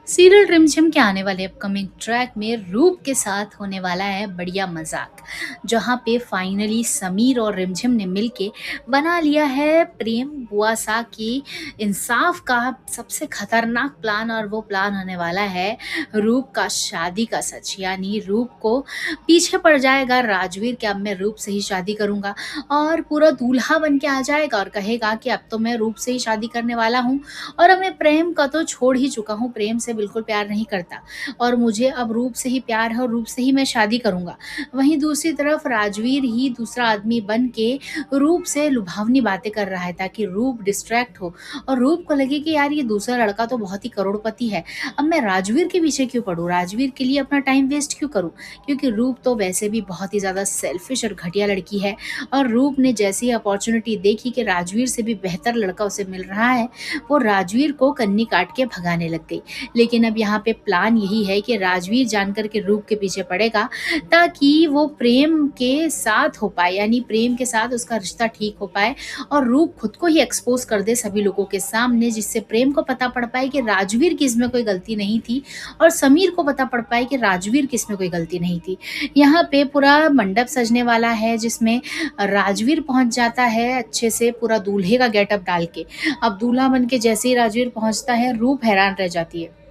Serial रिमझिम के आने वाले अपकमिंग ट्रैक में रूप के साथ होने वाला है बढ़िया मजाक, जहां पे फाइनली समीर और रिमझिम ने मिलके बना लिया है प्रेम बुआसा की इंसाफ का सबसे खतरनाक प्लान। और वो प्लान होने वाला है रूप का शादी का सच, यानी रूप को पीछे पड़ जाएगा राजवीर कि अब मैं रूप से ही शादी करूंगा, और पूरा दूल्हा बन के आ जाएगा और कहेगा कि अब तो मैं रूप से ही शादी करने वाला हूँ। और अब मैं प्रेम का तो छोड़ ही चुका हूँ, प्रेम से बिल्कुल प्यार नहीं करता और मुझे अब रूप से ही प्यार है और रूप से ही मैं शादी करूँगा। वहीं दूसरी तरफ राजवीर ही दूसरा आदमी बन के रूप से लुभावनी बातें कर रहा है ताकि रूप डिस्ट्रैक्ट हो और रूप को लगे कि यार ये दूसरा लड़का तो बहुत ही करोड़पति है, अब मैं राजवीर के पीछे क्यों पड़ूँ, राजवीर के लिए अपना टाइम वेस्ट क्यों करूँ। क्योंकि रूप तो वैसे भी बहुत ही ज़्यादा सेल्फिश और घटिया लड़की है, और रूप ने जैसी अपॉर्चुनिटी देखी कि राजवीर से भी बेहतर लड़का उसे मिल रहा है, वो राजवीर को कन्नी काट के भगाने लग गई। लेकिन अब यहाँ पे प्लान यही है कि राजवीर जानकर के रूप के पीछे पड़ेगा ताकि वो प्रेम के साथ हो पाए, यानी प्रेम के साथ उसका रिश्ता ठीक हो पाए और रूप खुद को ही एक्सपोज कर दे सभी लोगों के सामने, जिससे प्रेम को पता पड़ पाए कि राजवीर की इसमें कोई गलती नहीं थी और समीर को पता पड़ पाए कि राजवीर की इसमें कोई गलती नहीं थी। यहाँ पे पूरा मंडप सजने वाला है जिसमें राजवीर पहुंच जाता है अच्छे से पूरा दूल्हे का गेटअप डाल के। अब दूल्हा बन के जैसे ही राजवीर पहुंचता है, रूप हैरान रह जाती है,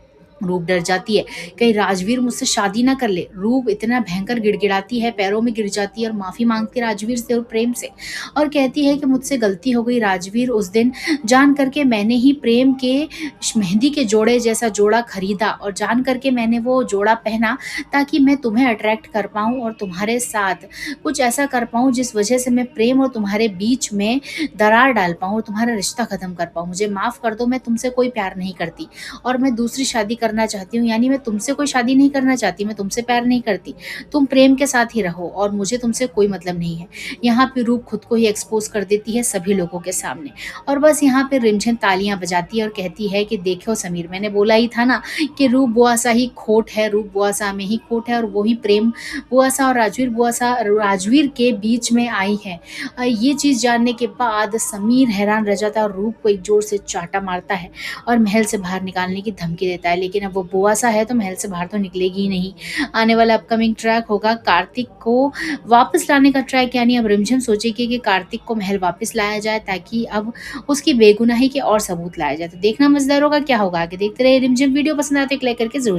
रूप डर जाती है कहीं राजवीर मुझसे शादी ना कर ले। रूप इतना भयंकर गिड़गिड़ाती है, पैरों में गिर जाती है और माफी मांगती है राजवीर से और प्रेम से, और कहती है कि मुझसे गलती हो गई राजवीर, उस दिन जान करके मैंने ही प्रेम के मेहंदी के जोड़े जैसा जोड़ा खरीदा और जान करके मैंने वो जोड़ा पहना ताकि मैं तुम्हें अट्रैक्ट कर पाऊं और तुम्हारे साथ कुछ ऐसा कर पाऊं जिस वजह से मैं प्रेम और तुम्हारे बीच में दरार डाल पाऊं और तुम्हारा रिश्ता खत्म कर पाऊं। मुझे माफ कर दो, मैं तुमसे कोई प्यार नहीं करती और मैं दूसरी शादी करना चाहती हूँ, यानी मैं तुमसे कोई शादी नहीं करना चाहती, मैं तुमसे प्यार नहीं करती, तुम प्रेम के साथ ही रहो और मुझे तुमसे कोई मतलब नहीं है। यहाँ पे रूप खुद को ही एक्सपोज कर देती है सभी लोगों के सामने, और बस यहाँ पे रिमझिम तालियां बजाती है और कहती है कि देखो समीर, मैंने बोला ही था ना कि रूप बुआसा ही खोट है, रूप बुआसा में ही खोट है और वही प्रेम बुआसा और राजवीर बुआसा राजवीर के बीच में आई है। ये चीज़ जानने के बाद समीर हैरान रह जाता है और रूप को एक जोर से चाटा मारता है और महल से बाहर निकालने की धमकी देता है। लेकिन अब वो बुआसा है तो महल से बाहर तो निकलेगी ही नहीं। आने वाला अपकमिंग ट्रैक होगा कार्तिक को वापस लाने का ट्रैक, यानी अब रिमझिम सोचेगी कि कार्तिक को महल वापस लाया जाए ताकि अब उसकी बेगुनाही के और सबूत लाया जाए। तो देखना मजेदार होगा क्या होगा आगे, देखते रहे रिमझिम। वीडियो पसंद आते एक लाइक करके जरूर